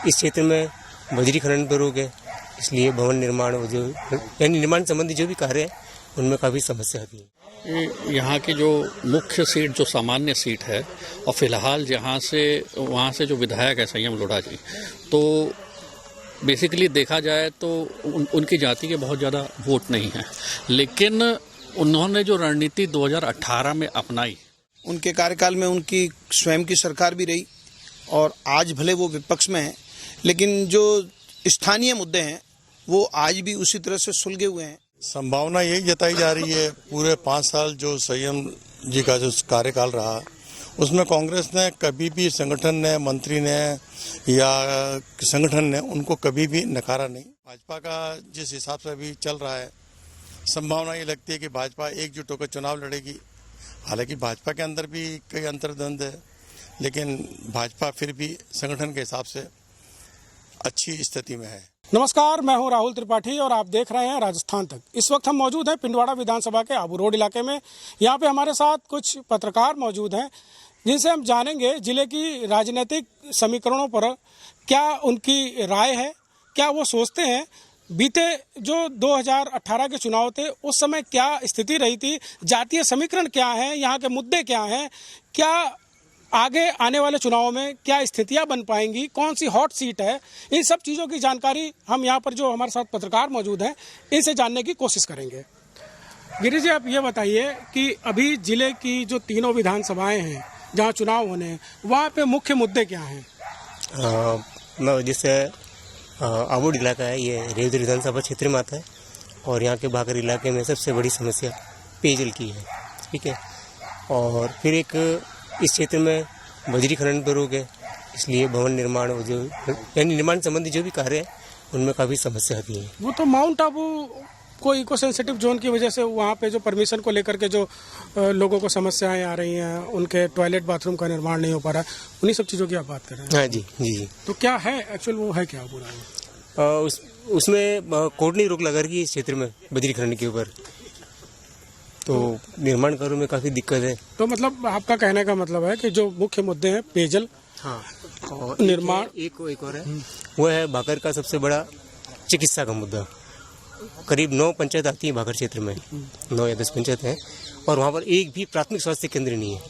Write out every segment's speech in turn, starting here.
इस क्षेत्र में बजरी खनन पर रोक है, इसलिए भवन निर्माण जो यानी निर्माण संबंधी जो भी कार्य है उनमें काफ़ी समस्या आती है। यहाँ की जो मुख्य सीट जो सामान्य सीट है और फिलहाल वहाँ से जो विधायक है संयम लोढ़ा जी, तो बेसिकली देखा जाए तो उनकी जाति के बहुत ज़्यादा वोट नहीं हैं, लेकिन उन्होंने जो रणनीति 2018 में अपनाई, उनके कार्यकाल में उनकी स्वयं की सरकार भी रही और आज भले वो विपक्ष में है, लेकिन जो स्थानीय मुद्दे हैं वो आज भी उसी तरह से सुलझे हुए हैं। संभावना यही जताई जा रही है, पूरे 5 साल जो संयम जी का जो कार्यकाल रहा उसमें कांग्रेस ने कभी भी संगठन ने, मंत्री ने या संगठन ने उनको कभी भी नकारा नहीं। भाजपा का जिस हिसाब से अभी चल रहा है, संभावना ये लगती है कि भाजपा एकजुट होकर चुनाव लड़ेगी। हालांकि भाजपा के अंदर भी कई अंतर्द्वंद है, लेकिन भाजपा फिर भी संगठन के हिसाब से अच्छी स्थिति में है। नमस्कार, मैं हूं राहुल त्रिपाठी और आप देख रहे हैं राजस्थान तक। इस वक्त हम मौजूद हैं पिंडवाड़ा विधानसभा के आबू रोड इलाके में। यहाँ पे हमारे साथ कुछ पत्रकार मौजूद हैं जिनसे हम जानेंगे जिले की राजनीतिक समीकरणों पर क्या उनकी राय है, क्या वो सोचते हैं। बीते जो 2018 के चुनाव थे उस समय क्या स्थिति रही थी, जातीय समीकरण क्या है, यहाँ के मुद्दे क्या हैं, क्या आगे आने वाले चुनावों में क्या स्थितियां बन पाएंगी, कौन सी हॉट सीट है, इन सब चीज़ों की जानकारी हम यहाँ पर जो हमारे साथ पत्रकार मौजूद हैं इनसे जानने की कोशिश करेंगे। गिरीश जी, आप ये बताइए कि अभी जिले की जो तीनों विधानसभाएं हैं जहाँ चुनाव होने हैं, वहाँ पे मुख्य मुद्दे क्या हैं? जैसे आबू इलाका है, ये रेवती विधानसभा क्षेत्र में आता है और यहाँ के भाकर इलाके में सबसे बड़ी समस्या पेयजल की है, ठीक है। और फिर एक इस क्षेत्र में बजरी खनन पर रोक है, इसलिए भवन निर्माण जो यानी निर्माण संबंधी जो भी कार्य है उनमें काफ़ी समस्या आती है। वो तो माउंट आबू को इको सेंसिटिव जोन की वजह से वहाँ पे जो परमिशन को लेकर के जो लोगों को समस्याएं आ रही हैं, उनके टॉयलेट बाथरूम का निर्माण नहीं हो पा रहा है, उन्हीं सब चीज़ों की आप बात कर रहे हैं। हाँ जी जी। तो क्या है एक्चुअल, वो है क्या पूरा? उसमें कोर्ट ने रोक लगा रही है इस क्षेत्र में बजरी खनन के ऊपर, तो निर्माण कार्यों में काफ़ी दिक्कत है। तो मतलब आपका कहने का मतलब है कि जो मुख्य मुद्दे हैं पेयजल, हाँ, और निर्माण, एक और है वो है भाकर का सबसे बड़ा चिकित्सा का मुद्दा। करीब 9 पंचायत आती है भाकर क्षेत्र में, 9 या 10 पंचायत हैं और वहाँ पर एक भी प्राथमिक स्वास्थ्य केंद्र नहीं है।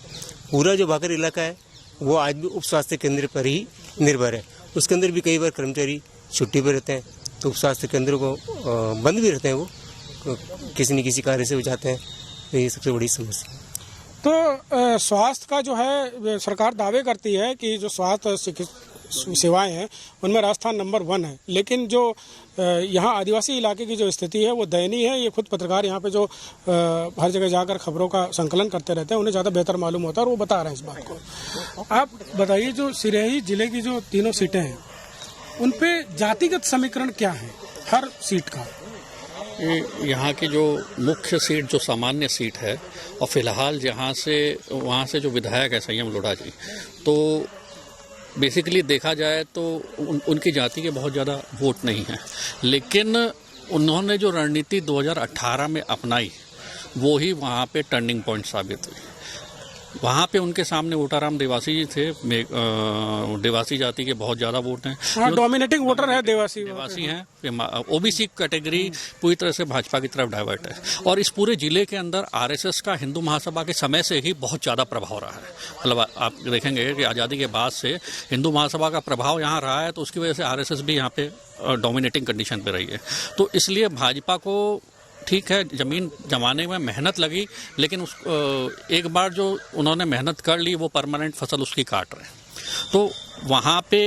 पूरा जो भाकर इलाका है वो आज भी उप स्वास्थ्य केंद्र पर ही निर्भर है। उसके अंदर भी कई बार कर्मचारी छुट्टी पर रहते हैं, तो उप स्वास्थ्य केंद्र को बंद भी रहते हैं, वो किसी न किसी कार्य से हो जाते हैं। तो ये सबसे बड़ी समस्या। तो स्वास्थ्य का जो है सरकार दावे करती है कि जो स्वास्थ्य सेवाएं हैं उनमें राजस्थान नंबर 1 है, लेकिन जो यहाँ आदिवासी इलाके की जो स्थिति है वो दयनीय है। ये खुद पत्रकार यहाँ पे जो हर जगह जाकर खबरों का संकलन करते रहते हैं, उन्हें ज़्यादा बेहतर मालूम होता है और वो बता रहे हैं इस बात को। आप बताइए, जो सिरोही जिले की जो तीनों सीटें हैं उन पे जातिगत समीकरण क्या है हर सीट का? यहाँ की जो मुख्य सीट जो सामान्य सीट है और फिलहाल वहाँ से जो विधायक है संयम लोढ़ा जी, तो बेसिकली देखा जाए तो उनकी जाति के बहुत ज़्यादा वोट नहीं हैं, लेकिन उन्होंने जो रणनीति 2018 में अपनाई वो ही वहाँ पे टर्निंग पॉइंट साबित हुई। वहाँ पे उनके सामने वोटाराम देवासी जी थे। देवासी जाति के बहुत ज़्यादा वोट हैं, हाँ, डोमिनेटिंग वोटर है देवासी हैं। ओबीसी कैटेगरी पूरी तरह से भाजपा की तरफ डाइवर्ट है और इस पूरे जिले के अंदर आरएसएस का हिंदू महासभा के समय से ही बहुत ज़्यादा प्रभाव रहा है। मतलब आप देखेंगे कि आज़ादी के बाद से हिंदू महासभा का प्रभाव यहाँ रहा है, तो उसकी वजह से आरएसएस भी यहाँ पे डोमिनेटिंग कंडीशन पे रही है। तो इसलिए भाजपा को ठीक है, जमीन जमाने में मेहनत लगी, लेकिन एक बार जो उन्होंने मेहनत कर ली वो परमानेंट फसल उसकी काट रहे हैं। तो वहाँ पे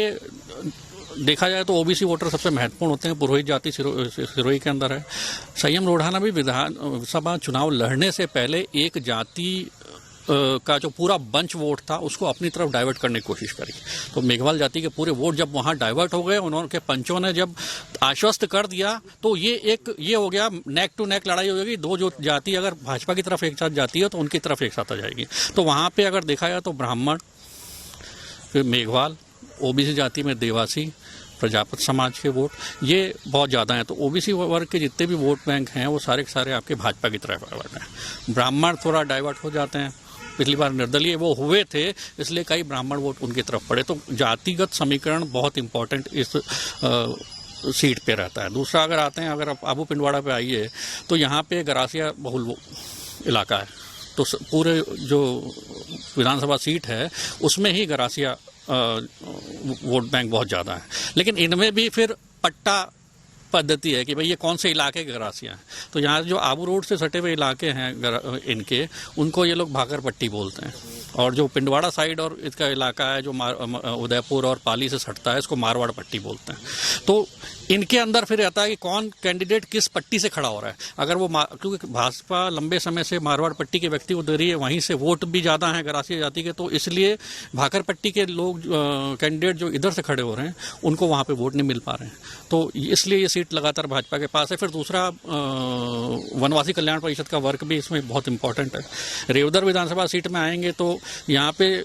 देखा जाए तो ओबीसी वोटर सबसे महत्वपूर्ण होते हैं। पुरोहित जाति सिरोही के अंदर है। संयम लोढ़ा ने भी विधानसभा चुनाव लड़ने से पहले एक जाति का जो पूरा बंच वोट था उसको अपनी तरफ डाइवर्ट करने की कोशिश करी। तो मेघवाल जाति के पूरे वोट जब वहाँ डाइवर्ट हो गए, उन्होंने पंचों ने जब आश्वस्त कर दिया, तो ये हो गया नेक टू नेक लड़ाई हो जाएगी। दो जो जाति अगर भाजपा की तरफ एक साथ जाती है तो उनकी तरफ एक साथ आ जाएगी। तो वहाँ पे अगर देखा जाए तो ब्राह्मण, फिर मेघवाल, ओबीसी जाति में देवासी, प्रजापत समाज के वोट ये बहुत ज़्यादा हैं। तो ओबीसी वर्ग के जितने भी वोट बैंक हैं वो सारे के सारे आपके भाजपा की तरफ डाइवर्ट हैं। ब्राह्मण थोड़ा डाइवर्ट हो जाते हैं पिछली बार निर्दलीय वो हुए थे, इसलिए कई ब्राह्मण वोट उनकी तरफ पड़े। तो जातिगत समीकरण बहुत इंपॉर्टेंट इस सीट पे रहता है। दूसरा अगर आते हैं, अगर आप आबू पिंडवाड़ा पे आइए तो यहाँ पे गरासिया बहुल इलाका है, तो पूरे जो विधानसभा सीट है उसमें ही गरासिया वोट बैंक बहुत ज़्यादा है। लेकिन इनमें भी फिर पट्टा पद्धति है कि भाई ये कौन से इलाके के गरासिया हैं। तो यहाँ जो आबू रोड से सटे हुए इलाके हैं इनके, उनको ये लोग भाकर पट्टी बोलते हैं। और जो पिंडवाड़ा साइड और इसका इलाका है जो उदयपुर और पाली से सटता है, इसको मारवाड़ पट्टी बोलते हैं। तो इनके अंदर फिर आता है कि कौन कैंडिडेट किस पट्टी से खड़ा हो रहा है। अगर वो क्योंकि भाजपा लंबे समय से मारवाड़ पट्टी के व्यक्ति को दे रही है, वहीं से वोट भी ज़्यादा हैं गरासिया जाति के, तो इसलिए भाकर पट्टी के लोग कैंडिडेट जो इधर से खड़े हो रहे हैं उनको वहाँ पे वोट नहीं मिल पा रहे हैं। तो इसलिए ये सीट लगातार भाजपा के पास है। फिर दूसरा वनवासी कल्याण परिषद का वर्क भी इसमें बहुत इंपॉर्टेंट है। रेवदर विधानसभा सीट में आएंगे तो यहाँ पे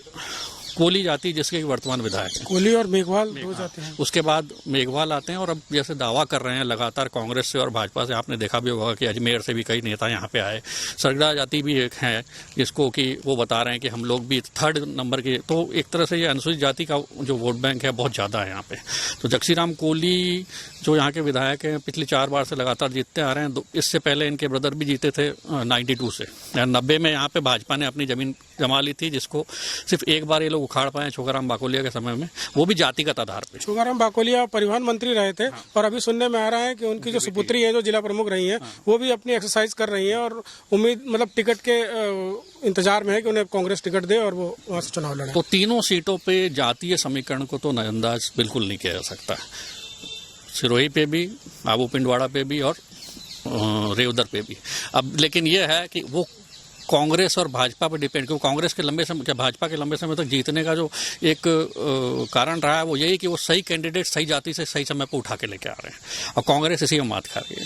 कोली जाति जिसके वर्तमान विधायक हैं, कोली और मेघवाल दो जाते हैं, उसके बाद मेघवाल आते हैं। और अब जैसे दावा कर रहे हैं लगातार कांग्रेस से और भाजपा से, आपने देखा भी होगा कि अजमेर से भी कई नेता यहाँ पे आए। सरगड़ा जाति भी एक है जिसको कि वो बता रहे हैं कि हम लोग भी 3rd नंबर के, तो एक तरह से ये अनुसूचित जाति का जो वोट बैंक है बहुत ज़्यादा है यहाँ पे। तो जगसीराम कोली जो यहाँ के विधायक हैं, पिछले 4 बार से लगातार जीतते आ रहे हैं। इससे पहले इनके ब्रदर भी जीते थे 92 से, 90 में यहाँ पे भाजपा ने अपनी जमीन जमा ली थी, जिसको सिर्फ एक बार ये लोग उखाड़ पाए छोगाराम बाकोलिया के समय में, वो भी जातिगत आधार पे। छोगाराम बाकोलिया परिवहन मंत्री रहे थे। हाँ। और अभी सुनने में आ रहा है कि उनकी जो सुपुत्री है जो जिला प्रमुख रही है, हाँ, वो भी अपनी एक्सरसाइज कर रही है और उम्मीद मतलब टिकट के इंतजार में है कि उन्हें कांग्रेस टिकट दे और वो वहां से चुनाव लड़े। तो तीनों सीटों पे जातीय समीकरण को तो नजरअंदाज बिल्कुल नहीं किया जा सकता। सिरोही पे भी, आबू पिंडवाड़ा पे भी और रेवदर पे भी। अब लेकिन ये है कि वो कांग्रेस और भाजपा पर डिपेंड, क्योंकि कांग्रेस के लंबे समय, भाजपा के लंबे समय तक जीतने का जो एक कारण रहा है वो यही कि वो सही कैंडिडेट सही जाति से सही समय पर उठा के लेके आ रहे हैं, और कांग्रेस इसी में मात खा रही है।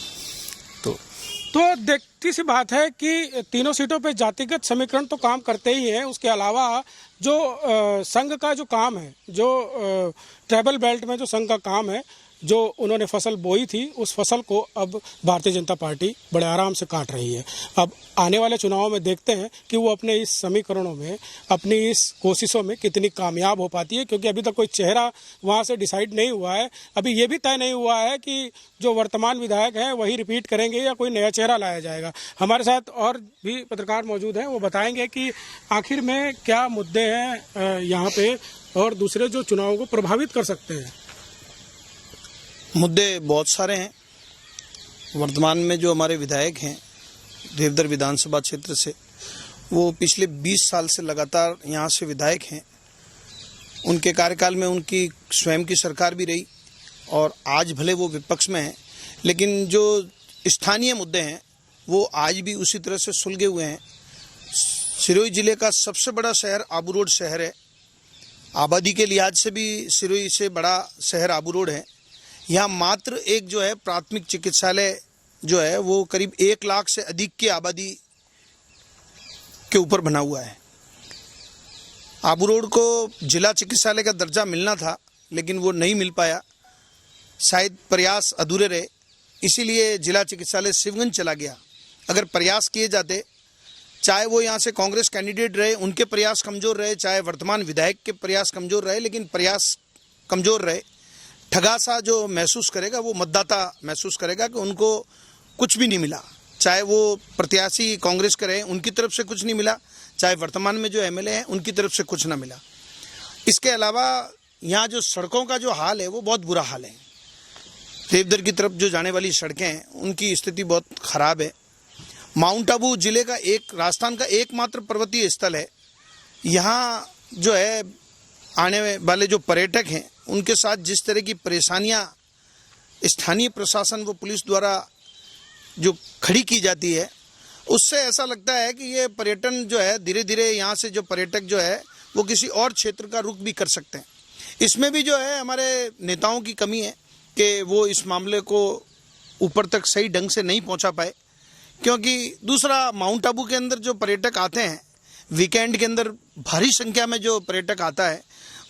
तो देखती सी बात है कि तीनों सीटों पे जातिगत समीकरण तो काम करते ही हैं। उसके अलावा जो संघ का जो काम है, जो ट्राइबल बेल्ट में जो संघ का काम है, जो उन्होंने फसल बोई थी, उस फसल को अब भारतीय जनता पार्टी बड़े आराम से काट रही है। अब आने वाले चुनावों में देखते हैं कि वो अपने इस समीकरणों में, अपनी इस कोशिशों में कितनी कामयाब हो पाती है, क्योंकि अभी तक कोई चेहरा वहाँ से डिसाइड नहीं हुआ है। अभी ये भी तय नहीं हुआ है कि जो वर्तमान विधायक हैं वही रिपीट करेंगे या कोई नया चेहरा लाया जाएगा। हमारे साथ और भी पत्रकार मौजूद हैं, वो बताएंगे कि आखिर में क्या मुद्दे हैं यहाँ पे और दूसरे जो चुनावों को प्रभावित कर सकते हैं। मुद्दे बहुत सारे हैं। वर्तमान में जो हमारे विधायक हैं रेवदर विधानसभा क्षेत्र से, वो पिछले 20 साल से लगातार यहाँ से विधायक हैं। उनके कार्यकाल में उनकी स्वयं की सरकार भी रही और आज भले वो विपक्ष में हैं, लेकिन जो स्थानीय मुद्दे हैं वो आज भी उसी तरह से सुलगे हुए हैं। सिरोही जिले का सबसे बड़ा शहर आबू रोड शहर है। आबादी के लिहाज से भी सिरोही से बड़ा शहर आबू रोड है। यहाँ मात्र एक जो है प्राथमिक चिकित्सालय जो है वो करीब 1 लाख से अधिक की आबादी के ऊपर बना हुआ है। आबू रोड को जिला चिकित्सालय का दर्जा मिलना था, लेकिन वो नहीं मिल पाया, शायद प्रयास अधूरे रहे, इसीलिए जिला चिकित्सालय शिवगंज चला गया। अगर प्रयास किए जाते, चाहे वो यहाँ से कांग्रेस कैंडिडेट रहे, उनके प्रयास कमज़ोर रहे, चाहे वर्तमान विधायक के प्रयास कमज़ोर रहे, लेकिन प्रयास कमज़ोर रहे, ठगासा जो महसूस करेगा वो मतदाता महसूस करेगा कि उनको कुछ भी नहीं मिला। चाहे वो प्रत्याशी कांग्रेस के रहे, उनकी तरफ से कुछ नहीं मिला, चाहे वर्तमान में जो एमएलए हैं उनकी तरफ से कुछ ना मिला। इसके अलावा यहाँ जो सड़कों का जो हाल है वो बहुत बुरा हाल है। रेवदर की तरफ जो जाने वाली सड़कें हैं उनकी स्थिति बहुत ख़राब है। माउंट आबू जिले का राजस्थान का एकमात्र पर्वतीय स्थल है। यहाँ जो है आने वाले जो पर्यटक हैं उनके साथ जिस तरह की परेशानियां स्थानीय प्रशासन व पुलिस द्वारा जो खड़ी की जाती है, उससे ऐसा लगता है कि ये पर्यटन जो है धीरे धीरे यहाँ से जो पर्यटक जो है वो किसी और क्षेत्र का रुख भी कर सकते हैं। इसमें भी जो है हमारे नेताओं की कमी है कि वो इस मामले को ऊपर तक सही ढंग से नहीं पहुँचा पाए। क्योंकि दूसरा, माउंट आबू के अंदर जो पर्यटक आते हैं, वीकेंड के अंदर भारी संख्या में जो पर्यटक आता है,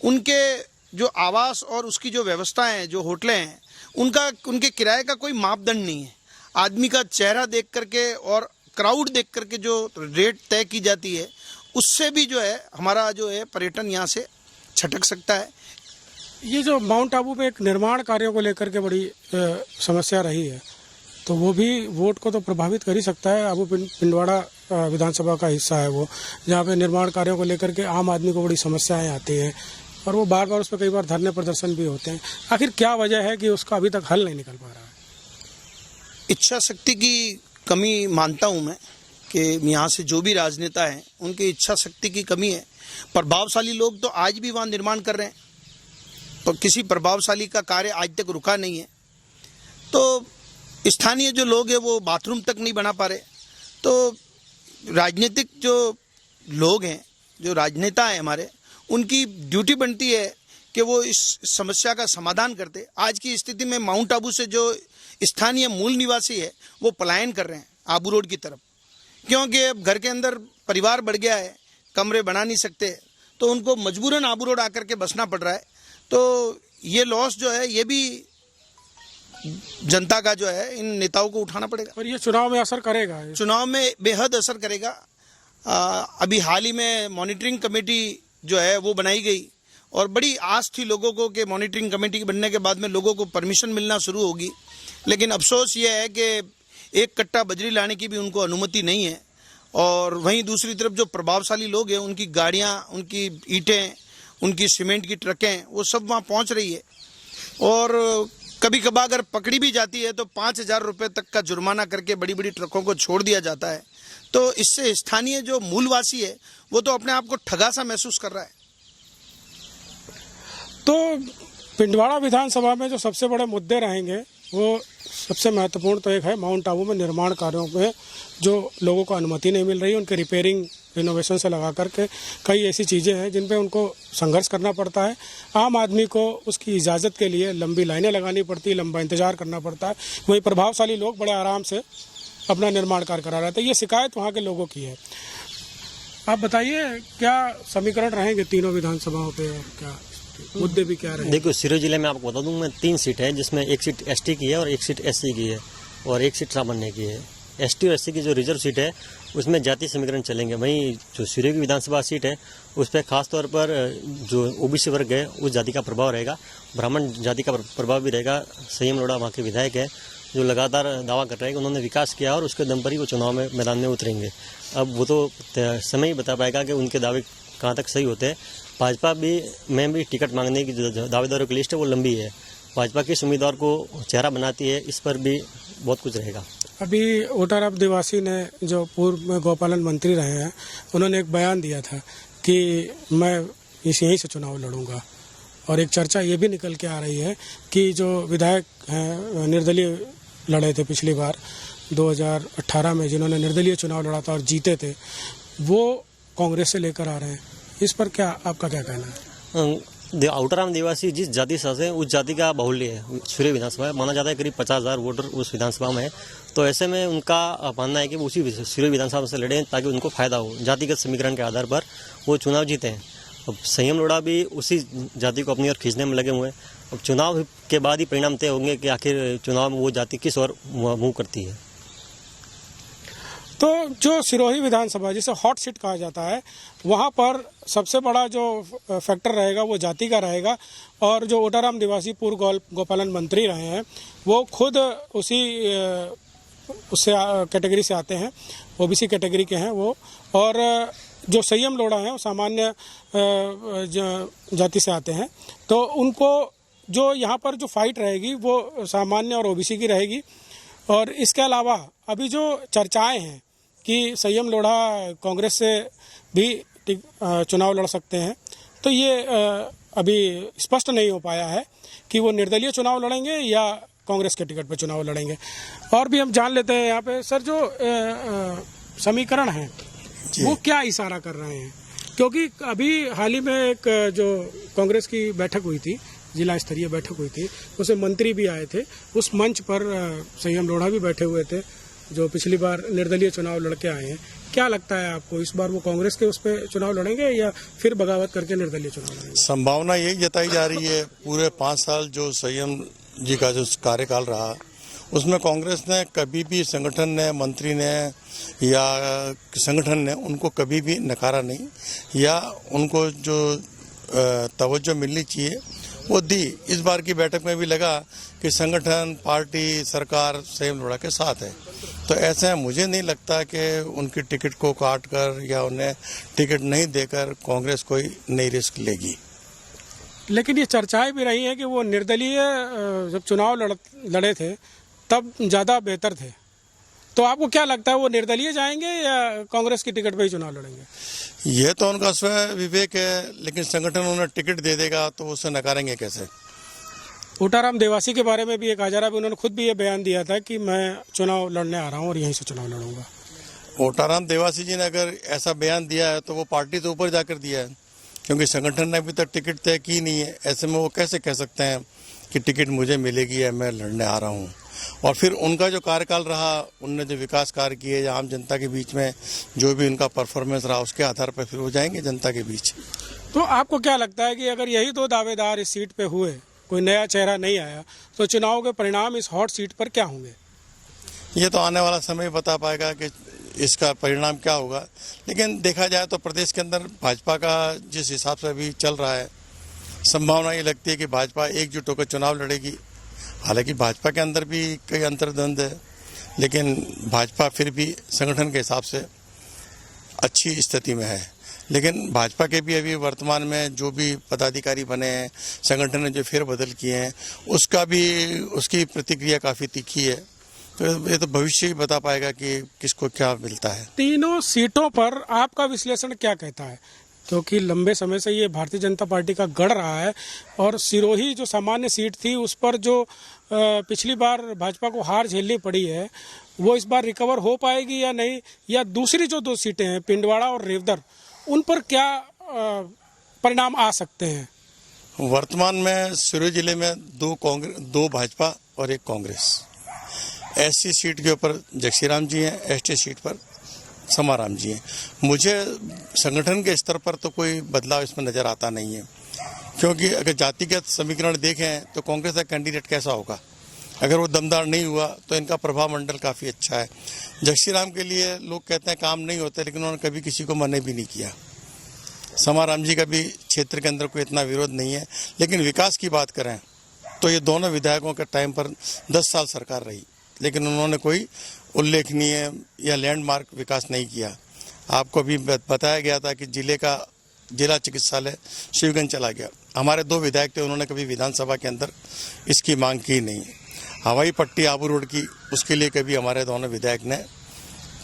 उनके जो आवास और उसकी जो व्यवस्थाएं हैं, जो होटलें हैं, उनके किराए का कोई मापदंड नहीं है। आदमी का चेहरा देख करके और क्राउड देख करके जो रेट तय की जाती है, उससे भी जो है हमारा जो है पर्यटन यहाँ से छटक सकता है। ये जो माउंट आबू पे एक निर्माण कार्यों को लेकर के बड़ी समस्या रही है, तो वो भी वोट को तो प्रभावित कर ही सकता है। आबू पिंडवाड़ा विधानसभा का हिस्सा है वो, जहाँ पे निर्माण कार्यों को लेकर के आम आदमी को बड़ी समस्याएं आती हैं और वो बार बार उस पर कई बार धरने प्रदर्शन भी होते हैं। आखिर क्या वजह है कि उसका अभी तक हल नहीं निकल पा रहा है? इच्छा शक्ति की कमी मानता हूँ मैं कि यहाँ से जो भी राजनेता हैं उनकी इच्छा शक्ति की कमी है। प्रभावशाली लोग तो आज भी वहाँ निर्माण कर रहे हैं, तो किसी प्रभावशाली का कार्य आज तक रुका नहीं है। तो स्थानीय जो लोग हैं वो बाथरूम तक नहीं बना पा रहे। तो राजनीतिक जो लोग हैं, जो राजनेता हैं हमारे, उनकी ड्यूटी बनती है कि वो इस समस्या का समाधान करते। आज की स्थिति में माउंट आबू से जो स्थानीय मूल निवासी है वो पलायन कर रहे हैं आबू रोड की तरफ, क्योंकि अब घर के अंदर परिवार बढ़ गया है, कमरे बना नहीं सकते, तो उनको मजबूरन आबू रोड आकर के बसना पड़ रहा है। तो ये लॉस जो है ये भी जनता का जो है इन नेताओं को उठाना पड़ेगा। और ये चुनाव में असर करेगा? चुनाव में बेहद असर करेगा। अभी हाल ही में मॉनिटरिंग कमेटी जो है वो बनाई गई और बड़ी आस थी लोगों को कि मॉनिटरिंग कमेटी बनने के बाद में लोगों को परमिशन मिलना शुरू होगी, लेकिन अफसोस ये है कि एक कट्टा बजरी लाने की भी उनको अनुमति नहीं है। और वहीं दूसरी तरफ जो प्रभावशाली लोग हैं उनकी गाड़ियां, उनकी ईंटें, उनकी सीमेंट की ट्रकें वो सब वहाँ पहुँच रही है और कभी कभार अगर पकड़ी भी जाती है तो 5,000 रुपये तक का जुर्माना करके बड़ी बड़ी ट्रकों को छोड़ दिया जाता है। तो इससे स्थानीय जो मूलवासी है वो तो अपने आप को ठगा सा महसूस कर रहा है। तो पिंडवाड़ा विधानसभा में जो सबसे बड़े मुद्दे रहेंगे वो सबसे महत्वपूर्ण तो एक है माउंट आबू में निर्माण कार्यों में जो लोगों को अनुमति नहीं मिल रही, उनके रिपेयरिंग रिनोवेशन से लगा करके कई ऐसी चीज़ें हैं जिन पे उनको संघर्ष करना पड़ता है। आम आदमी को उसकी इजाज़त के लिए लंबी लाइनें लगानी पड़ती है, लंबा इंतजार करना पड़ता है। वहीं प्रभावशाली लोग बड़े आराम से अपना निर्माण कार्य करा रहे थे। ये शिकायत वहाँ के लोगों की है। आप बताइए क्या समीकरण रहेंगे तीनों विधानसभाओं पे और क्या मुद्दे भी क्या रहेंगे? देखो, सिरोही जिले में आपको बता दूं मैं 3 सीट है, जिसमें एक सीट एसटी की है और एक सीट एससी की है और एक सीट सामान्य की है। एसटी और एससी की जो रिजर्व सीट है उसमें जाति समीकरण चलेंगे। वहीं जो सिरोही की विधानसभा सीट है उस पर खासतौर पर जो ओबीसी वर्ग है उस जाति का प्रभाव रहेगा, ब्राह्मण जाति का प्रभाव भी रहेगा। संयम लोढ़ा वहाँ के विधायक है जो लगातार दावा कर रहे हैं कि उन्होंने विकास किया और उसके दम पर ही वो चुनाव में मैदान में उतरेंगे। अब वो तो समय ही बता पाएगा कि उनके दावे कहाँ तक सही होते हैं। भाजपा में भी टिकट मांगने की जो दावेदारों की लिस्ट है वो लंबी है। भाजपा किस उम्मीदवार को चेहरा बनाती है इस पर भी बहुत कुछ रहेगा। अभी ओटाराम देवासी ने जो पूर्व में गौपालन मंत्री रहे हैं उन्होंने एक बयान दिया था कि मैं यहीं से चुनाव लड़ूंगा और एक चर्चा ये भी निकल के आ रही है कि जो विधायक हैं निर्दलीय लड़े थे पिछली बार 2018 में, जिन्होंने निर्दलीय चुनाव लड़ा था और जीते थे, वो कांग्रेस से लेकर आ रहे हैं। इस पर क्या आपका क्या कहना है? ओटाराम देवासी जिस जाति से है उस जाति का बाहुल्य है सिरोही विधानसभा माना जाता है। करीब 50,000 वोटर उस विधानसभा में है, तो ऐसे में उनका मानना है कि वो उसी सिरोही विधानसभा से लड़े ताकि उनको फायदा हो। जातिगत समीकरण के आधार पर वो चुनाव जीते हैं। अब संयम लोढ़ा भी उसी जाति को अपनी ओर खींचने में लगे हुए हैं। अब चुनाव के बाद ही परिणाम तय होंगे कि आखिर चुनाव में वो जाति किस ओर मुँह करती है। तो जो सिरोही विधानसभा जिसे हॉट सीट कहा जाता है वहाँ पर सबसे बड़ा जो फैक्टर रहेगा वो जाति का रहेगा। और जो ओटाराम देवासी पूर्व गौपालन मंत्री रहे हैं वो खुद उसी उससे कैटेगरी से आते हैं, ओबीसी कैटेगरी के हैं वो। और जो संयम लोढ़ा है वो सामान्य जाति से आते हैं। तो उनको जो यहाँ पर जो फाइट रहेगी वो सामान्य और ओबीसी की रहेगी। और इसके अलावा अभी जो चर्चाएं हैं कि संयम लोढ़ा कांग्रेस से भी चुनाव लड़ सकते हैं, तो ये अभी स्पष्ट नहीं हो पाया है कि वो निर्दलीय चुनाव लड़ेंगे या कांग्रेस के टिकट पर चुनाव लड़ेंगे। और भी हम जान लेते हैं यहाँ पे सर जो समीकरण है वो क्या इशारा कर रहे हैं, क्योंकि अभी हाल ही में एक जो कांग्रेस की बैठक हुई थी, जिला स्तरीय बैठक हुई थी, उसमें मंत्री भी आए थे। उस मंच पर संयम लोढ़ा भी बैठे हुए थे जो पिछली बार निर्दलीय चुनाव लड़के आए हैं। क्या लगता है आपको इस बार वो कांग्रेस के उस पर चुनाव लड़ेंगे या फिर बगावत करके निर्दलीय चुनाव लड़ेंगे? संभावना यही जताई जा रही है, पूरे 5 साल जो संयम जी का जो कार्यकाल रहा उसमें कांग्रेस ने कभी भी संगठन ने, मंत्री ने या संगठन ने उनको कभी भी नकारा नहीं, या उनको जो तवज्जो मिलनी चाहिए वो दी। इस बार की बैठक में भी लगा कि संगठन, पार्टी, सरकार संयम लोढ़ा के साथ है। तो ऐसे मुझे नहीं लगता कि उनकी टिकट को काट कर या उन्हें टिकट नहीं देकर कांग्रेस कोई नई रिस्क लेगी। लेकिन ये चर्चाएं भी रही हैं कि वो निर्दलीय जब चुनाव लड़े थे तब ज़्यादा बेहतर थे। तो आपको क्या लगता है, वो निर्दलीय जाएंगे या कांग्रेस की टिकट पे ही चुनाव लड़ेंगे? ये तो उनका स्वयं विवेक है, लेकिन संगठन उन्हें टिकट दे देगा तो उसे नकारेंगे कैसे? ओटाराम देवासी के बारे में भी एक आजारा भी उन्होंने खुद भी ये बयान दिया था कि मैं चुनाव लड़ने आ रहा हूँ और यहीं से चुनाव लड़ूंगा। ओटाराम देवासी जी ने अगर ऐसा बयान दिया है तो वो पार्टी तो ऊपर जाकर दिया है, क्योंकि संगठन ने अभी तक टिकट तय की नहीं है। ऐसे में वो कैसे कह सकते हैं कि टिकट मुझे मिलेगी या मैं लड़ने आ रहा हूँ? और फिर उनका जो कार्यकाल रहा, उनने जो विकास कार्य किए या आम जनता के बीच में जो भी उनका परफॉर्मेंस रहा, उसके आधार पर फिर वो जाएंगे जनता के बीच। तो आपको क्या लगता है कि अगर यही दो दावेदार इस सीट पे हुए, कोई नया चेहरा नहीं आया, तो चुनाव के परिणाम इस हॉट सीट पर क्या होंगे? ये तो आने वाला समय बता पाएगा कि इसका परिणाम क्या होगा। लेकिन देखा जाए तो प्रदेश के अंदर भाजपा का जिस हिसाब से अभी चल रहा है, संभावना ये लगती है कि भाजपा एकजुट होकर चुनाव लड़ेगी। हालांकि भाजपा के अंदर भी कई अंतर्द्वंद है, लेकिन भाजपा फिर भी संगठन के हिसाब से अच्छी स्थिति में है। लेकिन भाजपा के भी अभी वर्तमान में जो भी पदाधिकारी बने हैं, संगठन ने जो फेरबदल किए हैं, उसकी प्रतिक्रिया काफ़ी तीखी है। तो ये तो भविष्य ही बता पाएगा कि किसको क्या मिलता है। तीनों सीटों पर आपका विश्लेषण क्या कहता है? क्योंकि लंबे समय से ये भारतीय जनता पार्टी का गढ़ रहा है और सिरोही जो सामान्य सीट थी उस पर जो पिछली बार भाजपा को हार झेलनी पड़ी है, वो इस बार रिकवर हो पाएगी या नहीं? या दूसरी जो दो सीटें हैं, पिंडवाड़ा और रेवदर, उन पर क्या परिणाम आ सकते हैं? वर्तमान में सिरोही जिले में दो भाजपा और एक कांग्रेस। एससी सीट के ऊपर जगसीराम जी हैं, एसटी सीट पर समाराम जी हैं। मुझे संगठन के स्तर पर तो कोई बदलाव इसमें नज़र आता नहीं है, क्योंकि अगर जातिगत समीकरण देखें तो कांग्रेस का कैंडिडेट कैसा होगा? अगर वो दमदार नहीं हुआ तो इनका प्रभाव मंडल काफ़ी अच्छा है। जगसीराम के लिए लोग कहते हैं काम नहीं होते, लेकिन उन्होंने कभी किसी को मना भी नहीं किया। समाराम जी का भी क्षेत्र के अंदर कोई इतना विरोध नहीं है। लेकिन विकास की बात करें तो ये दोनों विधायकों के टाइम पर 10 साल सरकार रही, लेकिन उन्होंने कोई उल्लेखनीय या लैंडमार्क विकास नहीं किया। आपको अभी बताया गया था कि जिला चिकित्सालय शिवगंज चला गया। हमारे 2 विधायक थे, उन्होंने कभी विधानसभा के अंदर इसकी मांग की नहीं। हवाई पट्टी आबू रोड की, उसके लिए कभी हमारे दोनों विधायक ने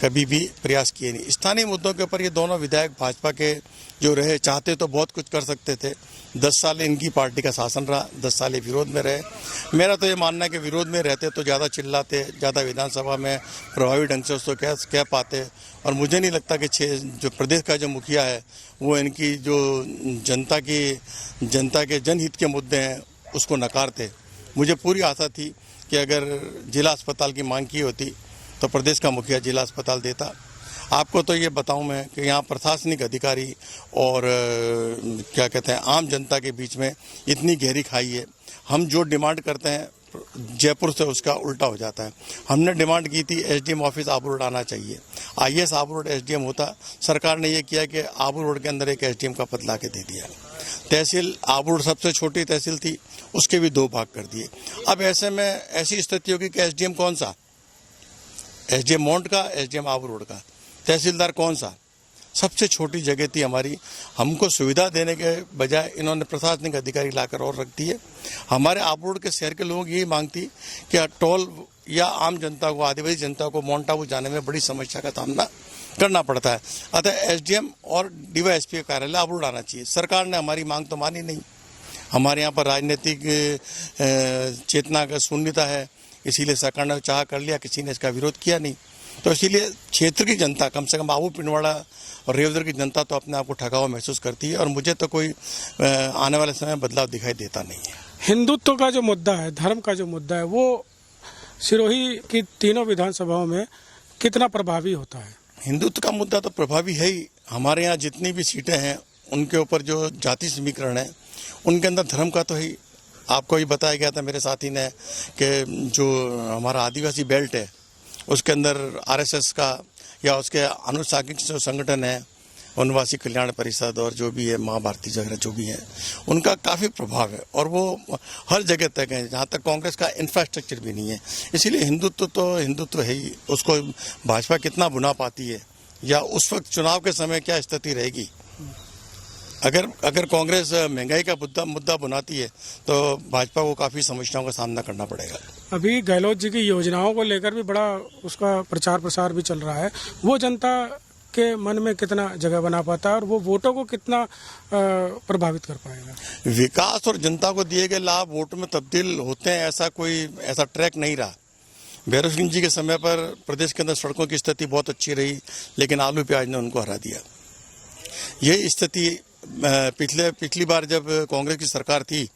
कभी भी प्रयास किए नहीं। स्थानीय मुद्दों के ऊपर ये दोनों विधायक भाजपा के जो रहे, चाहते तो बहुत कुछ कर सकते थे। 10 साल इनकी पार्टी का शासन रहा, 10 साल ये विरोध में रहे। मेरा तो ये मानना है कि विरोध में रहते तो ज़्यादा चिल्लाते, ज़्यादा विधानसभा में प्रभावी ढंग से उसको कह पाते। और मुझे नहीं लगता कि जो प्रदेश का जो मुखिया है वो इनकी जो जनता के जनहित के मुद्दे हैं उसको नकारते। मुझे पूरी आशा थी कि अगर जिला अस्पताल की मांग की होती तो प्रदेश का मुखिया जिला अस्पताल देता। आपको तो ये बताऊं मैं कि यहाँ प्रशासनिक अधिकारी और क्या कहते हैं आम जनता के बीच में इतनी गहरी खाई है। हम जो डिमांड करते हैं जयपुर से उसका उल्टा हो जाता है। हमने डिमांड की थी एसडीएम ऑफिस आबू रोड आना चाहिए, आईएएस आबू रोड एसडीएम होता। सरकार ने ये किया कि आबू रोड के अंदर एक एसडीएम का पद ला के दे दिया। तहसील आबू रोड सबसे छोटी तहसील थी, उसके भी 2 भाग कर दिए। अब ऐसे में ऐसी स्थिति होगी कि एसडीएम कौन सा, एसडीएम मोंट का, एसडीएम आबू रोड का, तहसीलदार कौन सा? सबसे छोटी जगह थी हमारी। हमको सुविधा देने के बजाय इन्होंने प्रशासनिक अधिकारी लाकर और रख दिए। हमारे आबू रोड के शहर के लोगों की यही मांग थी कि टोल या आम जनता को, आदिवासी जनता को माउंट आबू जाने में बड़ी समस्या का सामना करना पड़ता है। अतः एसडीएम और डीवाईएसपी का कार्यालय आबू रोड आना चाहिए। सरकार ने हमारी मांग तो मानी नहीं। हमारे यहाँ पर राजनीतिक चेतना का शून्यता है, इसीलिए सरकार ने चाह कर लिया, किसी ने इसका विरोध किया नहीं। तो इसीलिए क्षेत्र की जनता, कम से कम आबू पिंडवाड़ा और रेवदर की जनता तो अपने आप को ठगा हुआ महसूस करती है। और मुझे तो कोई आने वाले समय बदलाव दिखाई देता नहीं है। हिंदुत्व का जो मुद्दा है, धर्म का जो मुद्दा है, वो सिरोही की तीनों विधानसभाओं में कितना प्रभावी होता है? हिंदुत्व का मुद्दा तो प्रभावी है ही। हमारे यहाँ जितनी भी सीटें हैं उनके ऊपर जो जाति समीकरण है उनके अंदर धर्म का तो ही आपको ही बताया गया था मेरे साथी ने कि जो हमारा आदिवासी बेल्ट है उसके अंदर आरएसएस का या उसके अनुशासित जो संगठन है, वनवासी कल्याण परिषद और जो भी है माँ भारती वगैरह जो भी है, उनका काफ़ी प्रभाव है और वो हर जगह तक है जहाँ तक कांग्रेस का इंफ्रास्ट्रक्चर भी नहीं है। इसीलिए हिंदुत्व तो हिंदुत्व है ही, उसको भाजपा कितना बुना पाती है या उस वक्त चुनाव के समय क्या स्थिति रहेगी। अगर कांग्रेस महंगाई का मुद्दा बनाती है तो भाजपा को काफ़ी समस्याओं का सामना करना पड़ेगा। अभी गहलोत जी की योजनाओं को लेकर भी बड़ा उसका प्रचार प्रसार भी चल रहा है, वो जनता के मन में कितना जगह बना पाता है और वो वोटों को कितना प्रभावित कर पाएगा। विकास और जनता को दिए गए लाभ वोट में तब्दील होते हैं, ऐसा ट्रैक नहीं रहा। भैरव सिंह जी के समय पर प्रदेश के अंदर सड़कों की स्थिति बहुत अच्छी रही, लेकिन आलू प्याज ने उनको हरा दिया। ये स्थिति पिछली बार जब कांग्रेस की सरकार थी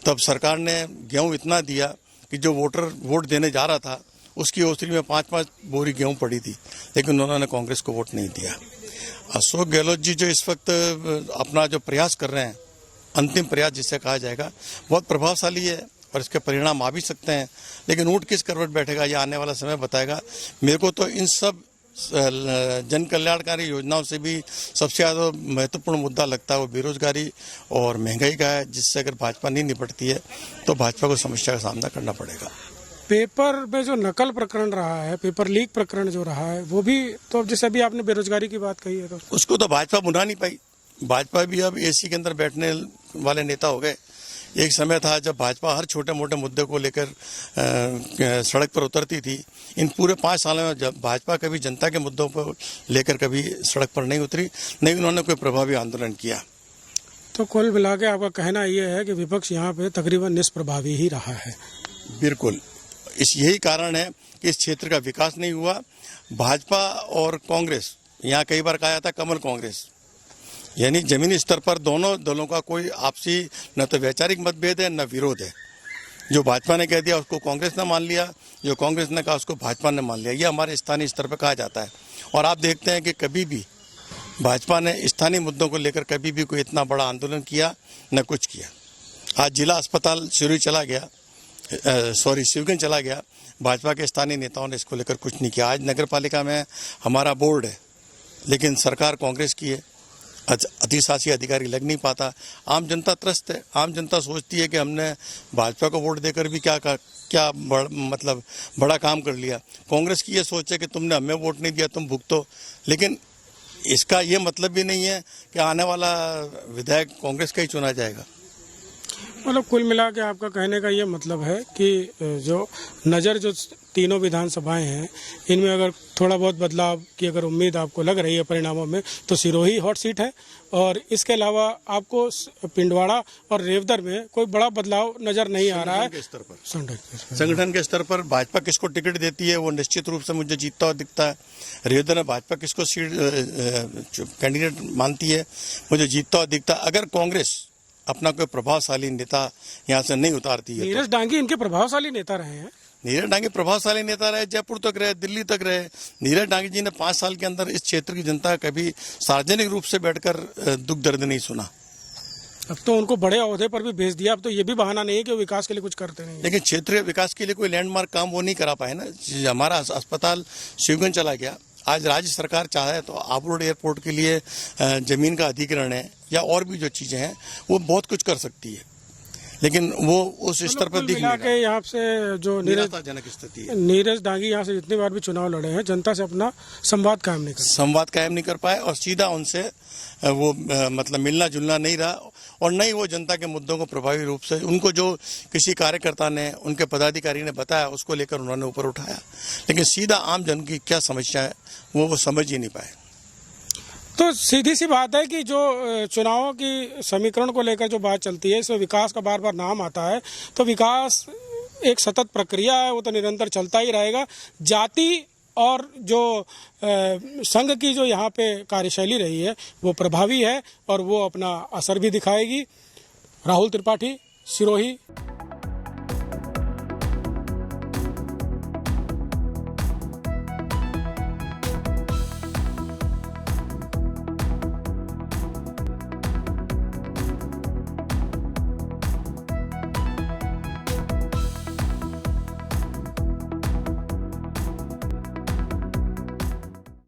तब सरकार ने गेहूं इतना दिया कि जो वोटर वोट देने जा रहा था उसकी ओसरी में 5-5 बोरी गेहूं पड़ी थी, लेकिन उन्होंने कांग्रेस को वोट नहीं दिया। अशोक गहलोत जी जो इस वक्त अपना जो प्रयास कर रहे हैं, अंतिम प्रयास जिसे कहा जाएगा, बहुत प्रभावशाली है और इसके परिणाम आ भी सकते हैं, लेकिन ऊँट किस करवट बैठेगा ये आने वाला समय बताएगा। मेरे को तो इन सब जन कल्याणकारी योजनाओं से भी सबसे ज़्यादा महत्वपूर्ण मुद्दा लगता है वो बेरोजगारी और महंगाई का है, जिससे अगर भाजपा नहीं निपटती है तो भाजपा को समस्या का सामना करना पड़ेगा। पेपर में जो नकल प्रकरण रहा है, पेपर लीक प्रकरण जो रहा है, वो भी तो जैसे अभी आपने बेरोजगारी की बात कही है तो उसको तो भाजपा बुना नहीं पाई। भाजपा भी अब एसी के अंदर बैठने वाले नेता हो गए। एक समय था जब भाजपा हर छोटे मोटे मुद्दे को लेकर सड़क पर उतरती थी। इन पूरे 5 सालों में जब भाजपा कभी जनता के मुद्दों पर लेकर कभी सड़क पर नहीं उतरी, नहीं उन्होंने कोई प्रभावी आंदोलन किया। तो कुल मिला के आपका कहना यह है कि विपक्ष यहाँ पे तकरीबन निष्प्रभावी ही रहा है। बिल्कुल, यही कारण है कि इस क्षेत्र का विकास नहीं हुआ। भाजपा और कांग्रेस, यहाँ कई बार कहा जाता है कमल कांग्रेस, यानी जमीनी स्तर पर दोनों दलों का कोई आपसी न तो वैचारिक मतभेद है न विरोध है। जो भाजपा ने कह दिया उसको कांग्रेस ने मान लिया, जो कांग्रेस ने कहा उसको भाजपा ने मान लिया। ये हमारे स्थानीय स्तर पर कहा जाता है और आप देखते हैं कि कभी भी भाजपा ने स्थानीय मुद्दों को लेकर कभी भी कोई इतना बड़ा आंदोलन किया न कुछ किया। आज जिला अस्पताल शिवगंज चला गया, भाजपा के स्थानीय नेताओं ने इसको लेकर कुछ नहीं किया। आज नगर पालिका में हमारा बोर्ड है, लेकिन सरकार कांग्रेस की है, अधिशासी अधिकारी लग नहीं पाता। आम जनता त्रस्त है। आम जनता सोचती है कि हमने भाजपा को वोट देकर भी क्या बड़ा काम कर लिया। कांग्रेस की ये सोच है कि तुमने हमें वोट नहीं दिया, तुम भुगतो। लेकिन इसका ये मतलब भी नहीं है कि आने वाला विधायक कांग्रेस का ही चुना जाएगा। मतलब कुल मिला के आपका कहने का ये मतलब है कि जो तीनों विधानसभाएं हैं, इनमें अगर थोड़ा बहुत बदलाव की अगर उम्मीद आपको लग रही है परिणामों में, तो सिरोही हॉट सीट है और इसके अलावा आपको पिंडवाड़ा और रेवदर में कोई बड़ा बदलाव नजर नहीं आ रहा है। संगठन के स्तर पर भाजपा किसको टिकट देती है वो निश्चित रूप से मुझे जीतता हुआ दिखता है। रेवदर में भाजपा किसको सीट कैंडिडेट मानती है मुझे जीतता हुआ दिखता है। अगर कांग्रेस अपना कोई प्रभावशाली नेता यहाँ से नहीं उतारती है। नीरज डांगी इनके प्रभावशाली नेता रहे हैं। नीरज डांगी प्रभावशाली नेता रहे, जयपुर तक रहे, दिल्ली तक रहे। नीरज डांगी जी ने 5 साल के अंदर इस क्षेत्र की जनता का कभी सार्वजनिक रूप से बैठकर दुख दर्द नहीं सुना। अब तो उनको बड़े ओहदे पर भी भेज दिया। अब तो ये भी बहाना नहीं है कि वो विकास के लिए कुछ करते नहीं। लेकिन क्षेत्रीय विकास के लिए कोई लैंडमार्क काम वो नहीं करा पाए ना। हमारा अस्पताल शिवगंज चला गया। आज राज्य सरकार चाहे तो आबू रोड एयरपोर्ट के लिए जमीन का अधिग्रहण है या और भी जो चीजें हैं वो बहुत कुछ कर सकती है, लेकिन वो उस स्तर पर दिख नहीं रहा। यहाँ से जो निराशाजनक स्थिति है। नीरज डांगी यहाँ से जितनी बार भी चुनाव लड़े हैं, जनता से अपना संवाद कायम नहीं कर पाए और सीधा उनसे वो मिलना जुलना नहीं रहा और नहीं वो जनता के मुद्दों को प्रभावी रूप से उनको जो किसी कार्यकर्ता ने उनके पदाधिकारी ने बताया उसको लेकर उन्होंने ऊपर उठाया, लेकिन सीधा आम जन की क्या समस्या है वो समझ ही नहीं पाए। तो सीधी सी बात है कि जो चुनावों की समीकरण को लेकर जो बात चलती है, इसमें विकास का बार बार नाम आता है, तो विकास एक सतत प्रक्रिया है, वो तो निरंतर चलता ही रहेगा। जाति और जो संघ की जो यहाँ पे कार्यशैली रही है वो प्रभावी है और वो अपना असर भी दिखाएगी। राहुल त्रिपाठी, सिरोही।